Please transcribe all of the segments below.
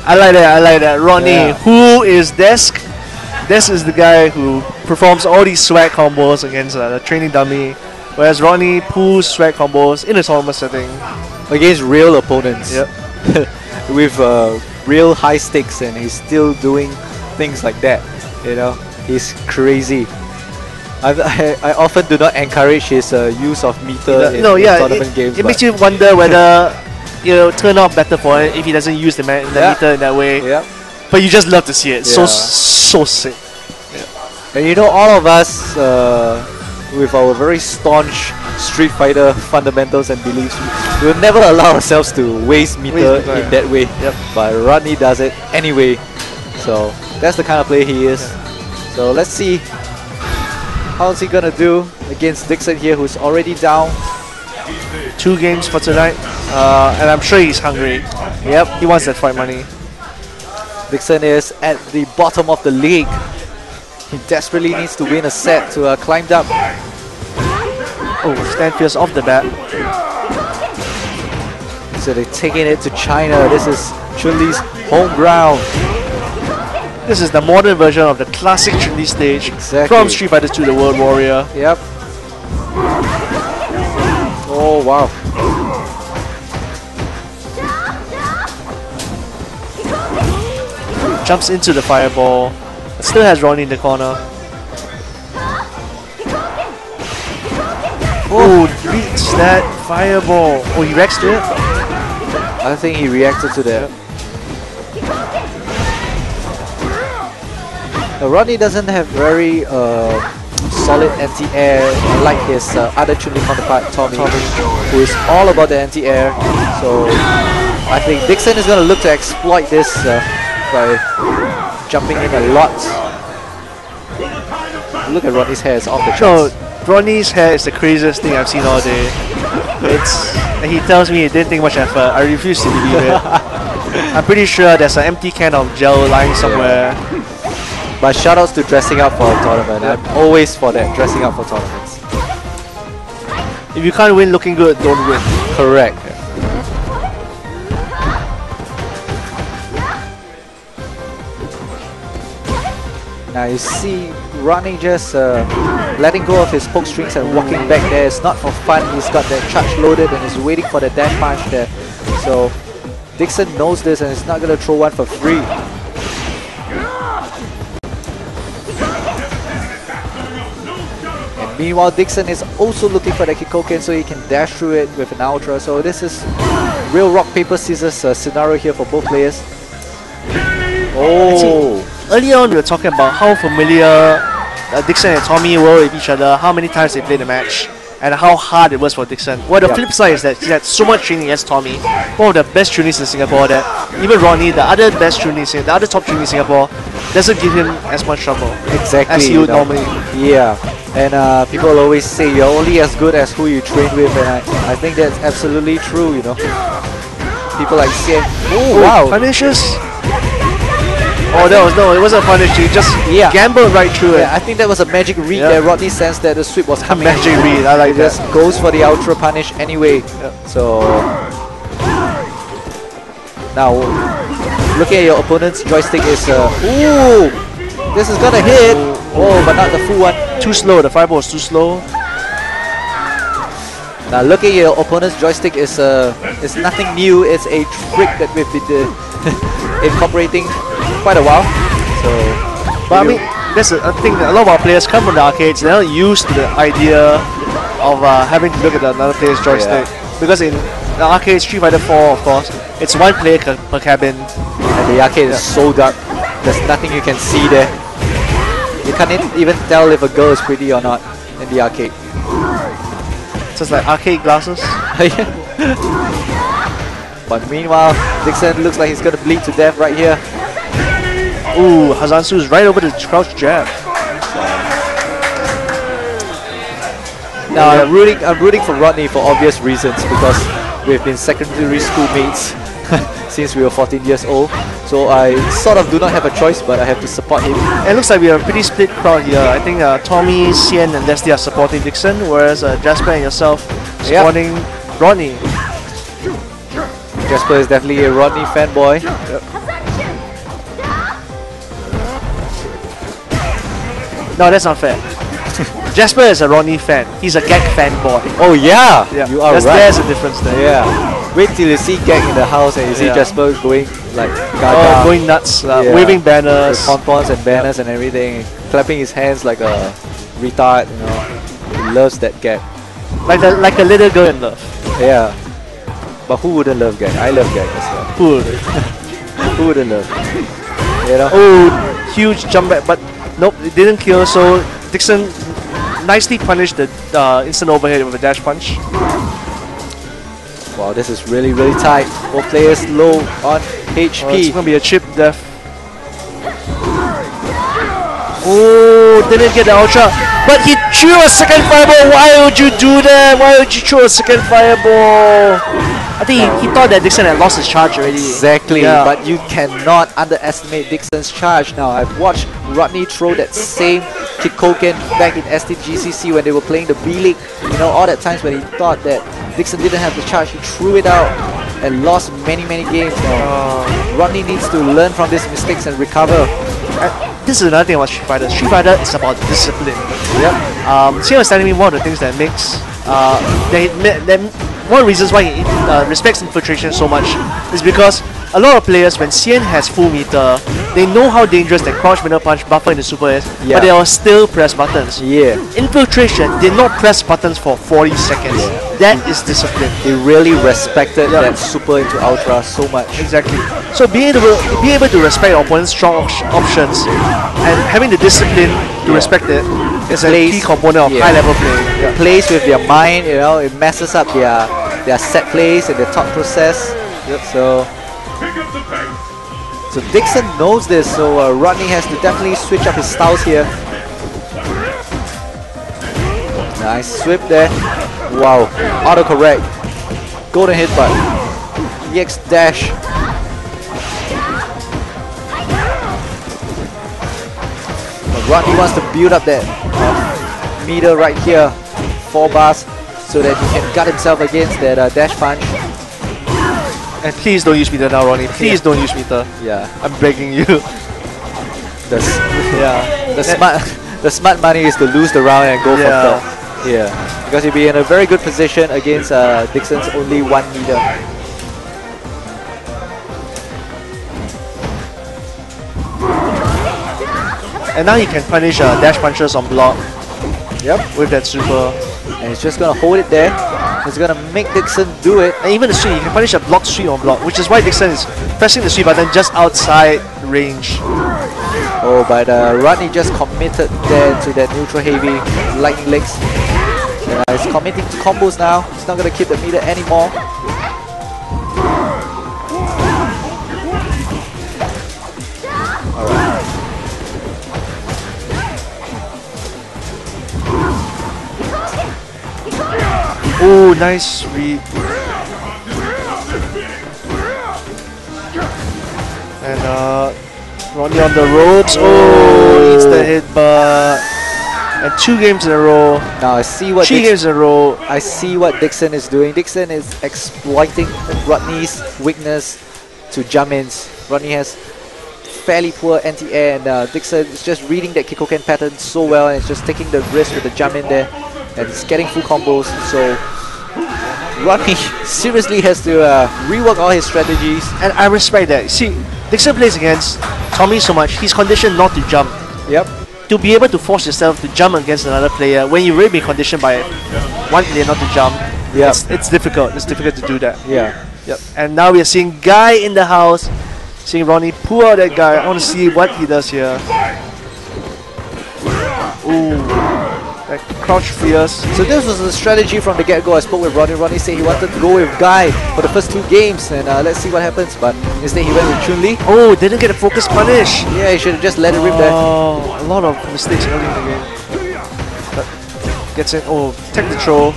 I like that. I like that. Rodney, Yeah. who is Desk? Desk is the guy who performs all these swag combos against the training dummy, whereas Rodney pulls swag combos in a tournament setting against real opponents. Yep. With real high stakes, and he's still doing things like that. You know, he's crazy. I often do not encourage his use of meter in tournament games. It makes you wonder whether turn out better for it if he doesn't use the meter in that way. Yeah. But you just love to see it. So sick. Yeah. And all of us with our very staunch Street Fighter fundamentals and beliefs, we will never allow ourselves to waste meter in that way. Yep. But Rodney does it anyway. So that's the kind of player he is. So let's see how's he gonna do against Dixon here, who's already down. 2 games for tonight, and I'm sure he's hungry. Yep, he wants that fight money. Dixon is at the bottom of the league. He desperately needs to win a set to climb up. Oh, stand fierce off the bat. So they're taking it to China. This is Chun-Li's home ground. This is the modern version of the classic Chun-Li stage from Street Fighter 2 The World Warrior. Yep. Oh, wow. Jumps into the fireball. Still has Rodney in the corner. Oh, beats that fireball. Oh, he reacts to it? I think he reacted to that. Rodney doesn't have very solid anti-air like his other Chun-Li counterpart, Tommy, who is all about the anti-air. So I think Dixon is going to look to exploit this by jumping in a lot. Look at Rodney's hair, it's off the charts. Rodney's hair is the craziest thing I've seen all day. And he tells me he didn't take much effort. I refuse to believe it. I'm pretty sure there's an empty can of gel lying somewhere. But shoutouts to dressing up for a tournament. I'm always for that, dressing up for tournaments. If you can't win looking good, don't win. Correct. Now you see Rodney just letting go of his poke strings and walking back there. It's not for fun. He's got that charge loaded and is waiting for the dash punch there. So Dixon knows this and is not going to throw one for free. And meanwhile, Dixon is also looking for the Kikoken so he can dash through it with an Ultra. So this is real rock, paper, scissors scenario here for both players. Oh! Earlier on, we were talking about how familiar Dixon and Tommy were with each other, how many times they played the match, and how hard it was for Dixon. Well, the flip side is that he had so much training as Tommy, one of the best Chun-Lis in Singapore, that even Rodney, the other best Chun-Lis, the other top Chun-Lis in Singapore, doesn't give him as much trouble as he would normally. Yeah, and people always say you're only as good as who you train with, and I think that's absolutely true, People like CM. Oh, wow! Punishes? Oh, it wasn't a punish, he just gambled right through it. I think that was a magic read there. Rodney sensed that the sweep was coming. Magic read, I like that. Just goes for the ultra punish anyway. So now looking at your opponent's joystick is ooh, this is gonna hit. Oh, but not the full one. Too slow, the fireball is too slow. Now looking at your opponent's joystick is nothing new. It's a trick that we've been incorporating quite a while. So, but I mean, that's a thing that a lot of our players come from the arcades. They're not used to the idea of having to look at another player's joystick, because in the arcade Street Fighter 4, of course, it's one player per cabin, and the arcade is so dark. There's nothing you can see there. You can't even tell if a girl is pretty or not in the arcade. So it's like arcade glasses. But meanwhile, Dixon looks like he's gonna bleed to death right here. Ooh, Hazansu is right over the crouch jab. Now I'm rooting for Rodney for obvious reasons, because we've been secondary school mates since we were 14 years old. So I sort of do not have a choice, but I have to support him. It looks like we have a pretty split crowd here. I think Tommy, Sien, and Leslie are supporting Dixon, whereas Jasper and yourself supporting Rodney. Jasper is definitely a Rodney fanboy. No, that's not fair. Jasper is a Rodney fan. He's a Gag fanboy. Oh yeah, Yeah, you are right. There's a difference there. Yeah. Wait till you see Gag in the house and you see Yeah. Jasper going like Oh, gaga. going nuts, Yeah. waving With banners. pompons and banners and everything, clapping his hands like a retard, you know. He loves that Gag. Like a little girl in love. Yeah. But who wouldn't love Gag? I love Gag as well. Cool. Who wouldn't love? You know? Oh, huge jump back, but nope, it didn't kill. So Dixon nicely punished the instant overhead with a dash punch. Wow, this is really, really tight. Both players low on HP. Oh, it's gonna be a chip death. Oh, didn't get the ultra, but he threw a second fireball. Why would you do that? Why would you throw a second fireball? I think he thought that Dixon had lost his charge already. Exactly, Yeah. but you cannot underestimate Dixon's charge now. I've watched Rodney throw that same Kikoken back in STGCC when they were playing the B-League. You know, all that times when he thought that Dixon didn't have the charge, he threw it out and lost many, many games now. Rodney needs to learn from these mistakes and recover. This is another thing about Street Fighter. Street Fighter is about discipline. Yep. Sia was telling me one of the things that makes one of the reasons why he respects infiltration so much is because a lot of players, when Xian has full meter, they know how dangerous that crouch middle punch buffer in the super is, Yeah. but they will still press buttons. Yeah. Infiltration did not press buttons for 40 seconds. That is discipline. They really respected that super into ultra so much. Exactly. So being able to respect your opponent's strong options and having the discipline to respect it is a key component of high level play. Plays with their mind, you know, it messes up their set plays and their thought process. So Dixon knows this, so Rodney has to definitely switch up his styles here. Nice sweep there. Wow, autocorrect. Golden hit butt. EX dash. But Rodney wants to build up that meter right here, 4 bars, so that he can guard himself against that dash punch. And please don't use meter now, Ronnie. Please don't use meter. Yeah, I'm begging you. the smart money is to lose the round and go for top. Yeah, because he'll be in a very good position against Dixon's only 1 meter. And now he can punish dash punches on block. Yep. With that super. And he's just gonna hold it there. He's gonna make Dixon do it. And even the sweep, he can punish a block sweep on block, which is why Dixon is pressing the sweep button just outside range. Oh, but Rodney just committed there to that neutral heavy lightning legs. And he's committing to combos now. He's not gonna keep the meter anymore. Oh, nice read. And Rodney on the ropes. Oh, eats the hit, but and 2 games in a row. Now I see what 3 games in a row. I see what Dixon is doing. Dixon is exploiting Rodney's weakness to jump-ins. Rodney has fairly poor anti-air, and Dixon is just reading that Kikoken pattern so well, and it's just taking the risk with the jump-in there, and it's getting full combos. So Rodney seriously has to rework all his strategies. And I respect that. See, Dixon plays against Tommy so much, he's conditioned not to jump. Yep. To be able to force yourself to jump against another player when you've already been conditioned by one player not to jump, it's difficult. It's difficult to do that. Yeah. Yep. And now we are seeing Guy in the house, seeing Rodney pull out that guy. I want to see what he does here. Ooh, that crouch fierce. So this was the strategy from the get-go. I spoke with Rodney. Rodney said he wanted to go with Guy for the first 2 games, and let's see what happens. But instead he went with chunli. Oh, didn't get a focus punish. Yeah, he should have just let it rip there. Oh, a lot of mistakes early in the game. But gets in. Oh, tech the throw.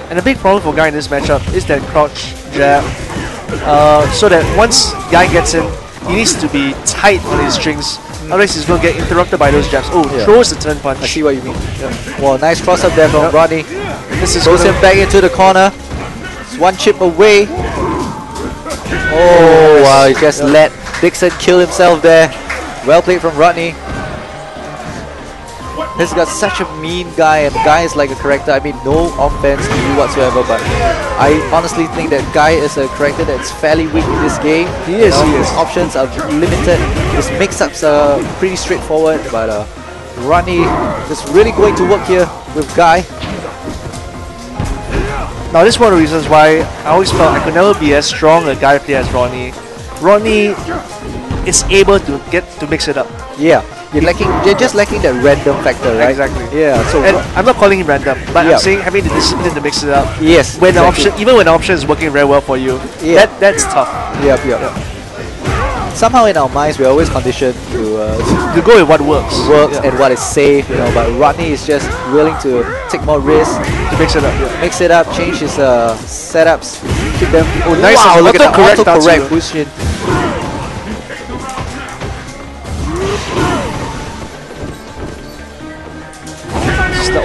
And a big problem for Guy in this matchup is that crouch jab. So that once Guy gets in, he needs to be tight on his strings. Otherwise he's going to get interrupted by those jabs. Oh, throws the turn punch. I see what you mean. Well, nice cross up there from Rodney. This is Throws him back into the corner. It's 1 chip away. Oh, wow, he just let Dixon kill himself there. Well played from Rodney. He's got such a mean guy, and Guy is like a character. I mean, no offense to you whatsoever, but I honestly think that Guy is a character that's fairly weak in this game. He is. His options are limited. His mix-ups are pretty straightforward, but Rodney is really going to work here with Guy. Now this is one of the reasons why I always felt I could never be as strong a Guy player as Rodney. Rodney is able to mix it up. Yeah. You're just lacking that random factor, right? Exactly. Yeah. So and I'm not calling him random, but I'm saying having the discipline to mix it up. Yes. When the option, even when the option is working very well for you, that's tough. Yep. Somehow in our minds we're always conditioned to go with what works. And what is safe, you know. But Rodney is just willing to take more risks to mix it up. Mix it up, change his setups, keep them. Oh, nice! Wow, look at the autocorrect position.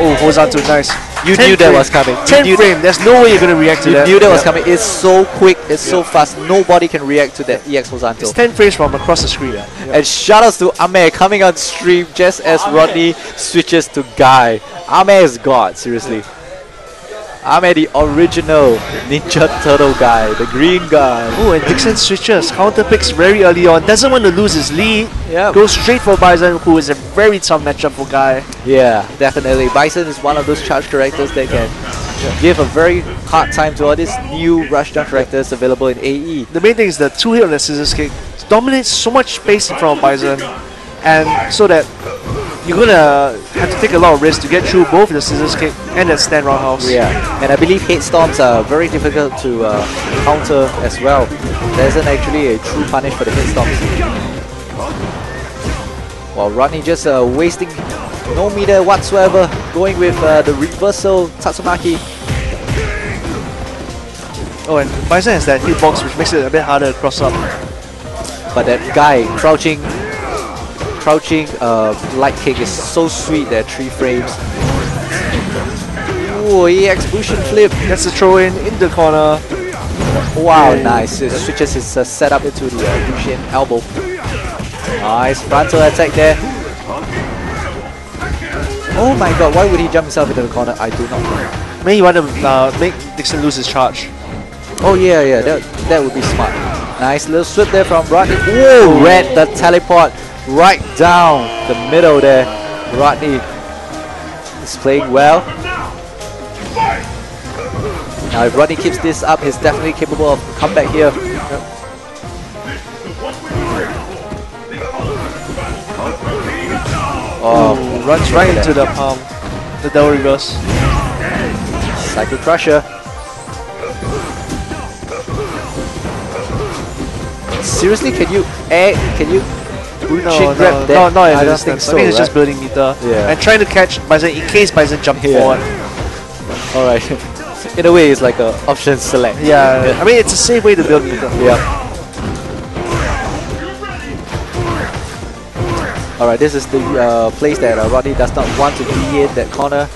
Oh, Hosanto, nice. You knew that was coming. 10 frame, there's no way you're going to react to that. You knew that was coming. It's so quick, it's so fast. Nobody can react to that EX Hosanto. It's 10 frames from across the screen. And shoutouts to Ame coming on stream just as Rodney switches to Guy. Ame is God, seriously. Ame, the original Ninja Turtle guy, the green guy. Oh, and Dixon switches, counter picks very early on, doesn't want to lose his lead. Goes straight for Bison, who is a very tough matchup for Guy. Yeah, definitely. Bison is one of those charged characters that can give a very hard time to all these new rushdown characters available in AE. The main thing is the 2-hit on the scissors kick dominates so much space in front of Bison, and so that you're gonna have to take a lot of risks to get through both the scissors kick and the stand roundhouse. Yeah, and I believe hate storms are very difficult to counter as well. There isn't actually a true punish for the hate storms. While Rodney just wasting no meter whatsoever, going with the reversal Tatsumaki. Oh, and Bison has that hitbox, which makes it a bit harder to cross up. But that guy crouching light kick is so sweet there, 3 frames. Ooh, EX Bushin flip. That's the throw in the corner. Wow, nice. It switches his setup into the Bushin elbow. Nice frontal attack there. Oh my god, why would he jump himself into the corner? I do not know. Maybe he wanted to make Dixon lose his charge. Oh yeah, that would be smart. Nice little sweep there from Rodney. Whoa, read the teleport right down the middle there. Rodney is playing well. Now if Rodney keeps this up, he's definitely capable of comeback here. Oh, runs right into the palm. The double reverse. Cycle Crusher. Seriously, can you grab that? No, I don't think so. I think it's just building meter. Yeah. And trying to catch Bison in case Bison jumps forward. Alright. In a way, it's like a option select. Yeah. I mean, it's a safe way to build meter. Yeah. Alright, this is the place that Rodney does not want to be in, that corner.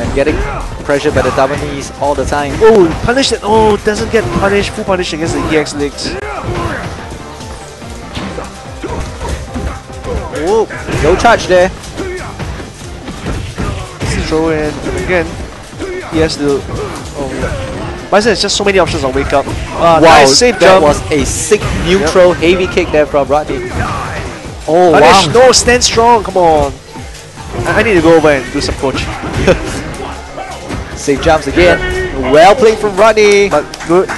And getting pressured by the double knees all the time. Oh, punish it. Oh, doesn't get punished. Full punish against the EX legs. Oh, no charge there. Throw in. And again, he has to... Oh, Bison has just so many options on wake up. Wow, nice safe that jump. was a sick neutral heavy kick there from Rodney. Oh, punish. wow. No, stand strong. Come on. I need to go over and do some coaching. Safe jumps again. Well played from Rodney. But good.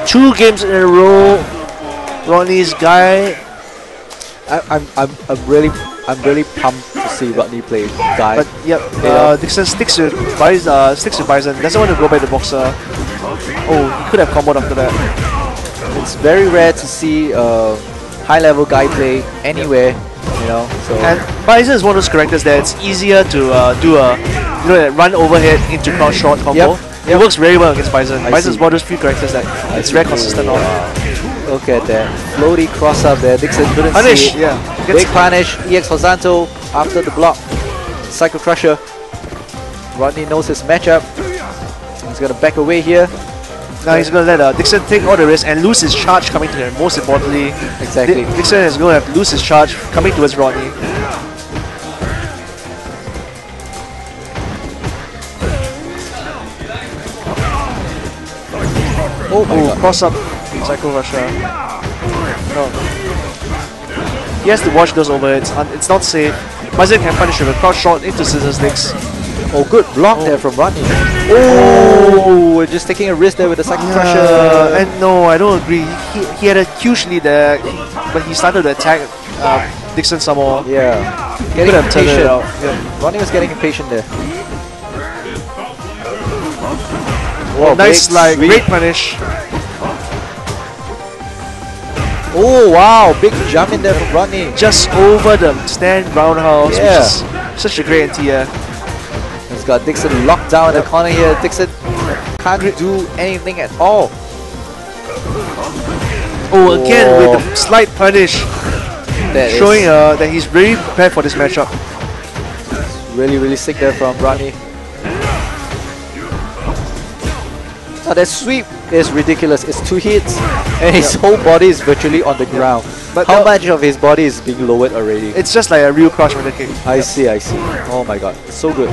2 games in a row. Rodney's Guy. I'm really pumped to see Rodney play Guy. But yep, Dixon sticks with Bison. Doesn't want to go by the boxer. Oh, he could have comboed after that. It's very rare to see high-level Guy play anywhere, you know. So and Bison is one of those characters that it's easier to do a that run overhead into crouch short combo. It works very well against Bison. Bison is one of those few characters that it's very consistent on. Look at that floaty cross up there. Dixon couldn't punish, see it. Big punish. EX Hosanto after the block. Cycle Crusher. Rodney knows his matchup. He's gonna back away here. Now he's going to let Dixon take all the risk and lose his charge coming to him, most importantly. Exactly. Dixon is going to have to lose his charge coming towards Rodney. Oh my god. Cross up Psycho Russia. No. He has to watch those overheads. It's not safe. Bison can punish with a crouch shot into scissors legs. Oh, good block there from Rodney. Oh, we're just taking a risk there with the Psycho Crusher. And no, I don't agree. He had a huge lead there, but he started to attack Dixon some more. Yeah. Could Getting have turned it impatient. out. Yeah. Rodney was getting impatient there. Oh, nice slide, sweep. great punish. Oh wow, big jump in there from Rodney. Just over the stand roundhouse, Yeah. which is such a great anti-air. He's got Dixon locked down in the corner here. Dixon can't do anything at all. Oh, again with a slight punish, That showing is that he's really prepared for this matchup. really sick there from Rodney. Now that sweep is ridiculous. It's 2 hits and his whole body is virtually on the ground. But how much of his body is being lowered already? It's just like a real crouch middle kick. I see. Oh my god, so good.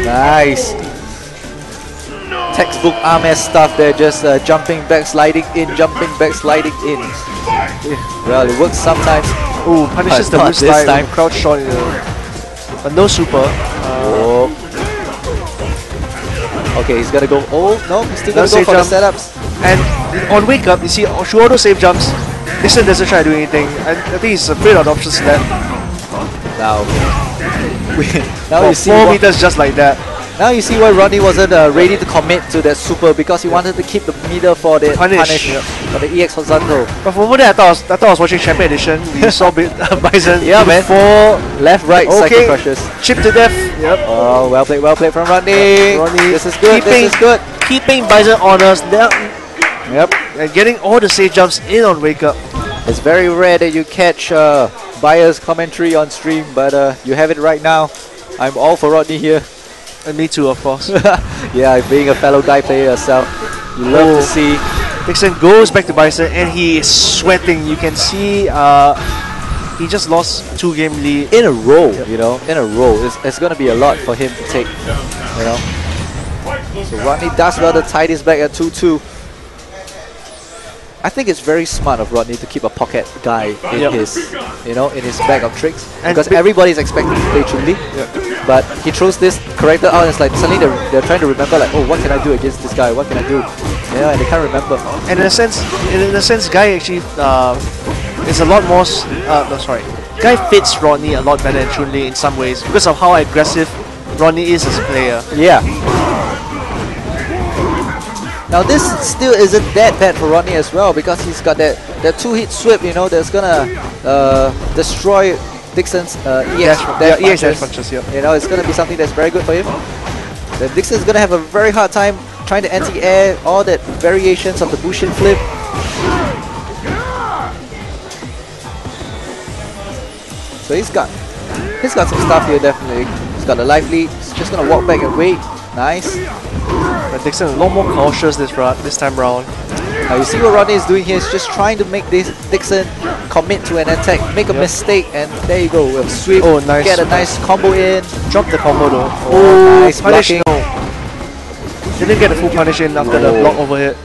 Nice. Textbook arm stuff there, just jumping back, sliding in, jumping back, sliding in. Well, it works sometimes. Oh, punishes the not loose this slide time. with a crouch shot, but no super. Oh. Okay, he's gonna go. Oh no, he's still gonna go safe for the jump. setups. And on wake up, you see, through all those safe jumps, Dixon doesn't try to do anything. I think he's afraid of the options left. Now, now For you see. 4 meters just like that. Now you see why Rodney wasn't ready to commit to that super because he wanted to keep the meter for the punish for the EX horizontal. But from over there, I thought I was watching Champion Edition. We saw Bison. Yeah, man. 4 left, right, Okay. Psycho Crushers. Chip to death. Yep. Oh, well played from Rodney. Rodney This is good. This is good. Keeping Bison honors Yep. and getting all the safe jumps in on wake up. It's very rare that you catch Bayer's commentary on stream, but you have it right now. I'm all for Rodney here. And me too, of course. Yeah, being a fellow guy player yourself, you love to see. Dixon goes back to Bison and he is sweating. You can see he just lost 2 game lead. In a row, you know, in a row. It's going to be a lot for him to take, you know. So Rodney does well to tie this back at 2-2. I think it's very smart of Rodney to keep a pocket guy in his, you know, in his bag of tricks, And because everybody's expecting to play chunli. But he throws this character out and it's like suddenly they're trying to remember like, oh, what can I do against this guy? What can I do? Yeah, and they can't remember. And in a sense, Guy actually is a lot more. Guy fits Rodney a lot better than Chunli in some ways because of how aggressive Rodney is as a player. Yeah. Now this still isn't that bad for Rodney as well because he's got that 2-hit sweep, you know, that's gonna destroy Dixon's EX dash punches. You know, it's gonna be something that's very good for him. Then Dixon's gonna have a very hard time trying to anti-air all that variations of the Bushin flip. So he's got some stuff here definitely. He's got a life lead. He's just gonna walk back and wait. Nice. But Dixon a lot more cautious this time round. Now you see what Rodney is doing here. He's just trying to make this Dixon commit to an attack, make a mistake, and there you go. A sweep. Oh, nice. Get a nice combo in. Drop the combo though. Oh, nice punish blocking. no. Didn't get the full punish in after the block overhead.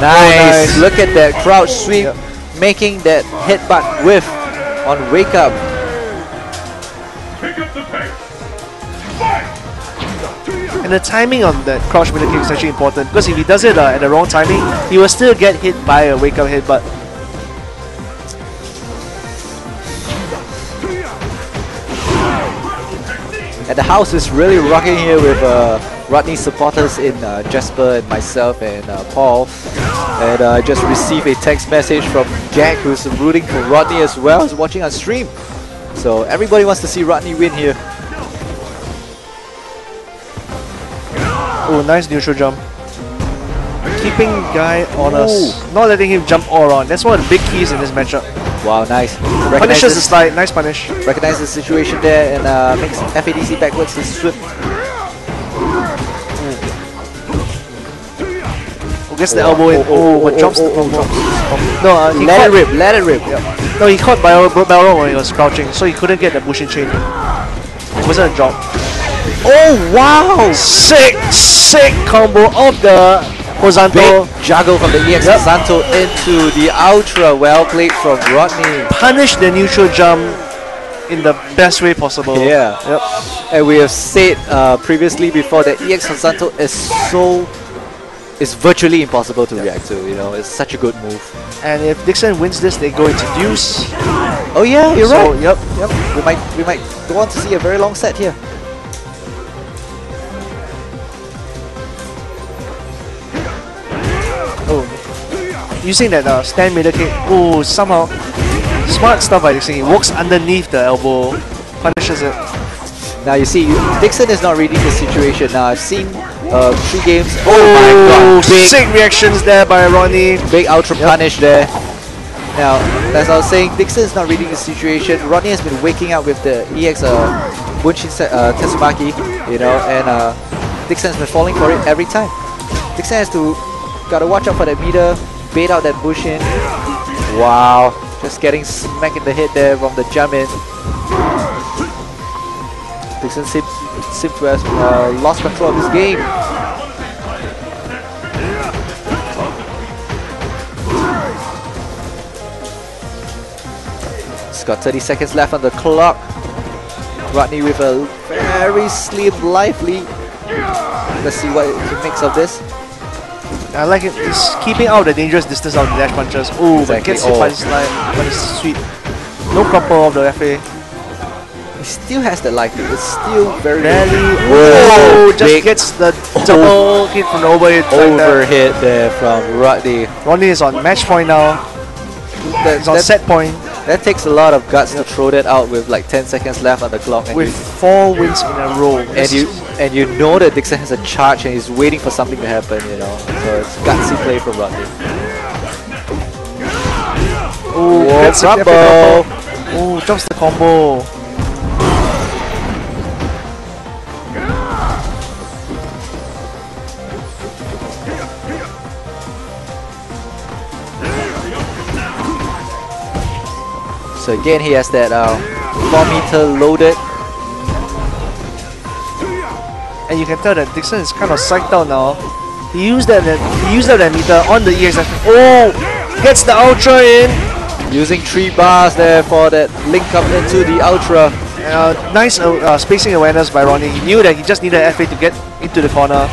Nice. Look at that crouch sweep, making that headbutt whiff on wake up. And the timing on that crouch middle kick is actually important because if he does it at the wrong timing, he will still get hit by a wake up headbutt. And the house is really rocking here with Rodney's supporters in Jasper and myself and Paul. And I just received a text message from Jack, who's rooting for Rodney as well, who's watching on stream. So everybody wants to see Rodney win here. Oh, nice neutral jump. Keeping Guy on us, not letting him jump all around. That's one of the big keys in this matchup. Wow, nice. Punishes the slide, nice punish. Recognizes the situation there and makes FADC backwards to swim. Gets the elbow in. But drops the combo. No, he let caught, it rip, let it rip. No, he caught Balrog when he was crouching, so he couldn't get the Bushin chain. It wasn't a drop. Oh wow! Sick combo of the Horizontal. Big juggle from the EX Horizontal into the Ultra. Well played from Rodney. Punish the neutral jump in the best way possible. Yeah. Yep. And we have said previously before that EX Horizontal is virtually impossible to react to. You know, it's such a good move. And if Dixon wins this, they go into Deuce. Oh yeah, you're right. Yep. We might go on to see a very long set here. Using that stand middle kick. Oh, somehow smart stuff by Dixon. He walks underneath the elbow, punishes it. Now you see, Dixon is not reading the situation. Now I've seen 3 games. Oh my god! Sick reactions there by Rodney. Big ultra punish there. Now, as I was saying, Dixon is not reading the situation. Rodney has been waking up with the EX Bunshin Tatsumaki, you know, and Dixon has been falling for it every time. Dixon has to gotta watch out for that meter, bait out that Bushin. Wow, just getting smacked in the head there from the jump in. Dixon seems to have lost control of this game. It's got 30 seconds left on the clock. Rodney with a very slim life lead. Let's see what he makes of this. I like it. He's keeping out the dangerous distance of the dash punches. Oh, but gets hit by the slide. But it's sweet. No crumple of the FA. He still has the life lead. It's still very Whoa! Just gets the double hit from the overhead. Overhit there from Rodney. Rodney is on match point now. He's on set point. That takes a lot of guts to throw that out with like 10 seconds left on the clock. And with 4 wins in a row. And you know that Dixon has a charge and he's waiting for something to happen, you know. So it's gutsy play from Rodney. Oh, combo! Oh, drops the combo. So again, he has that 4-meter loaded. And you can tell that Dixon is kind of psyched out now. He used that meter on the EX. Oh! Gets the Ultra in! Using 3 bars there for that link up into the Ultra. Nice spacing awareness by Rodney. He knew that he just needed FA to get into the corner.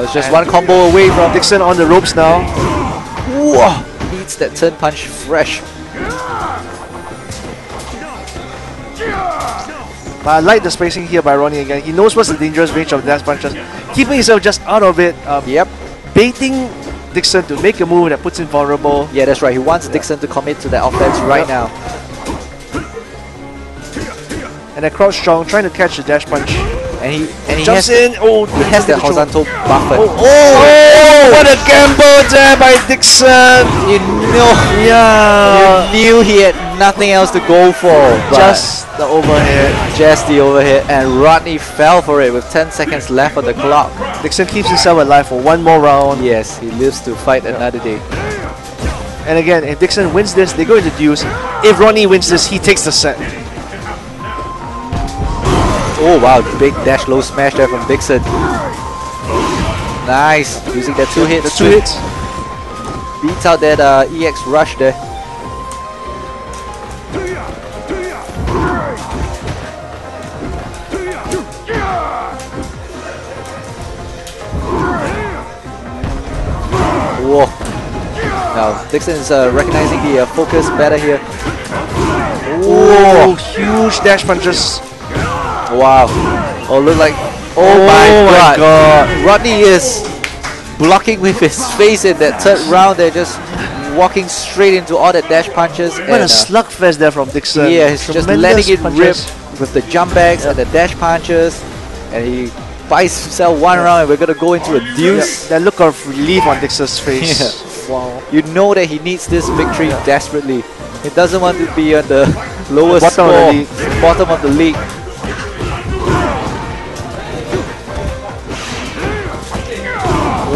It's just one combo away from Dixon on the ropes now. Whoa! Eats that turn punch fresh. But I like the spacing here by Rodney again. He knows what's the dangerous range of dash punches. Keeping himself just out of it. Baiting Dixon to make a move that puts him vulnerable. Yeah, that's right. He wants Dixon to commit to that offense right now. And then crouch strong, trying to catch the dash punch. And he jumps has in. He has that horizontal buffer. Oh, what a gamble there by Dixon! You know, you knew he had nothing else to go for. Just the overhead. Just the overhead. And Rodney fell for it with 10 seconds left on the clock. Dixon keeps himself alive for one more round. Yes, he lives to fight another day. And again, if Dixon wins this, they go into Deuce. If Rodney wins this, he takes the set. Oh wow, big dash low smash there from Dixon. Nice, using that 2 hits. The 2 hits. Beats out that EX rush there. Whoa. Now Dixon is recognizing the focus better here. Oh, huge dash punches. Wow. Oh, look like... Oh my god. Rodney is blocking with his face in that 3rd round. They're just walking straight into all the dash punches. What a slugfest there from Dixon. Yeah, he's just letting it rip with the jump backs and the dash punches. And he buys himself 1 round and we're going to go into a Deuce. That look of relief on Dixon's face. Wow. You know that he needs this victory desperately. He doesn't want to be on the lowest Bottom score, of the league. bottom of the league.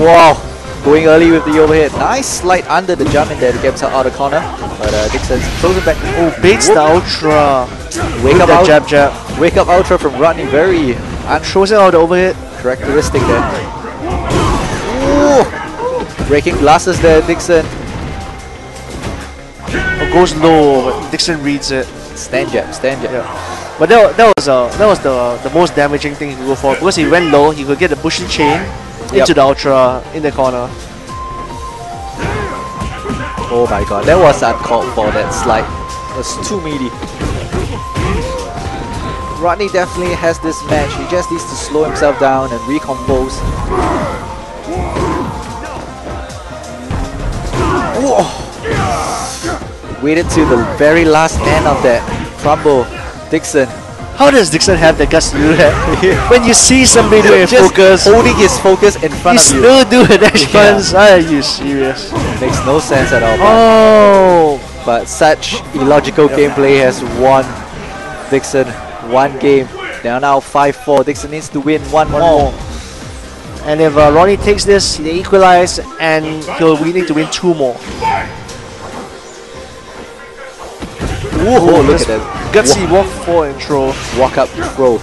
Wow, going early with the overhead. Nice slide under the jump in there to get himself out of the corner. But Dixon throws it back. Oh, baits the ultra. Wake up, That jab jab. Wake up ultra from Rodney. Very Throws it out of the overhead. uncharacteristic there. Ooh. Breaking glasses there, Dixon. Oh, goes low, but Dixon reads it. Stand jab, stand jab. Yeah. But that was the most damaging thing he could go for, because he went low, he could get the bushy chain into the ultra in the corner. Oh my god, that was uncalled for, that slide. It was too meaty. Rodney definitely has this match. He just needs to slow himself down and recompose. Whoa. Waited to the very last end of that crumble. Dixon. How does Dixon have the guts to do that? When you see somebody doing Just focus, holding his focus in front he of you. still do a dash punch. Are you serious? Makes no sense at all. Oh! But such illogical gameplay has won Dixon one game. They are now 5-4. Dixon needs to win one more. And if Rodney takes this, they equalize, and he'll need to win 2 more. Whoa, look at that. Gutsy walk forward and throw. Walk up, throw.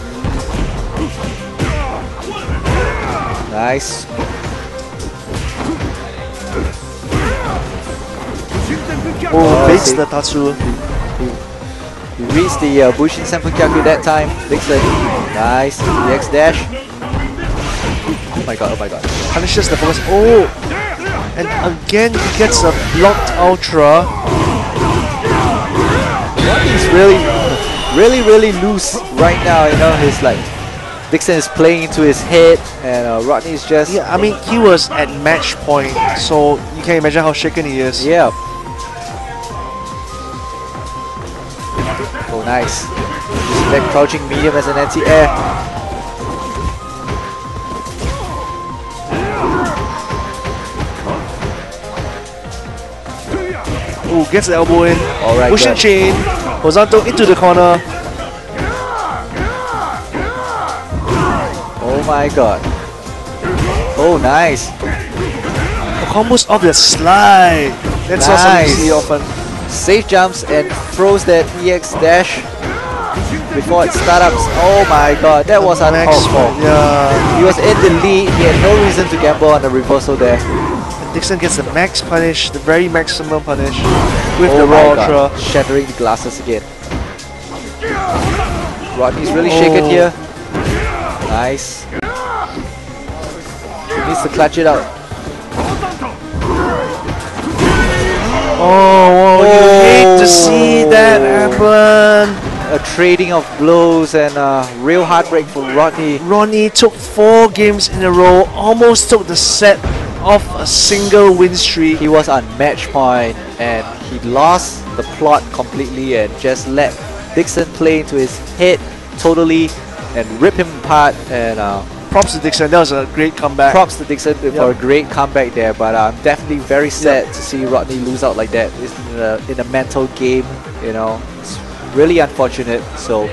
Nice. Oh, baits the Tatsu. He reads the Bushin Senpukyaku that time. Dixon. Nice. EX dash. Oh my god, oh my god. Punishes the focus. Oh! And again, he gets a blocked ultra. Rodney's really loose right now, you know. He's like, Dixon is playing into his head, and Rodney's just... Yeah, I mean, he was at match point, so you can imagine how shaken he is. Yeah. Oh, nice. Using that crouching medium as an anti-air. Oh, gets the elbow in. Alright, Push and chain. Horizontal into the corner. Oh my god. Oh, nice. Combos off the slide. That's not something you see often. Safe jumps and throws that EX dash before it startups. Oh my god, that was uncalled for. Yeah. He was in the lead. He had no reason to gamble on the reversal there. Dixon gets the max punish, the very maximum punish with Oh the my raw god, ultra. shattering the glasses again. Rodney's really shaken here. Nice. He needs to clutch it out. Oh, you hate to see that happen. A trading of blows and real heartbreak for Rodney. Rodney took 4 games in a row, almost took the set off a single win streak. He was on match point and he lost the plot completely and just let Dixon play into his head totally and rip him apart. And props to Dixon, that was a great comeback. props to Dixon for a great comeback there, but I'm definitely very sad to see Rodney lose out like that. It's in a mental game, you know. It's really unfortunate. So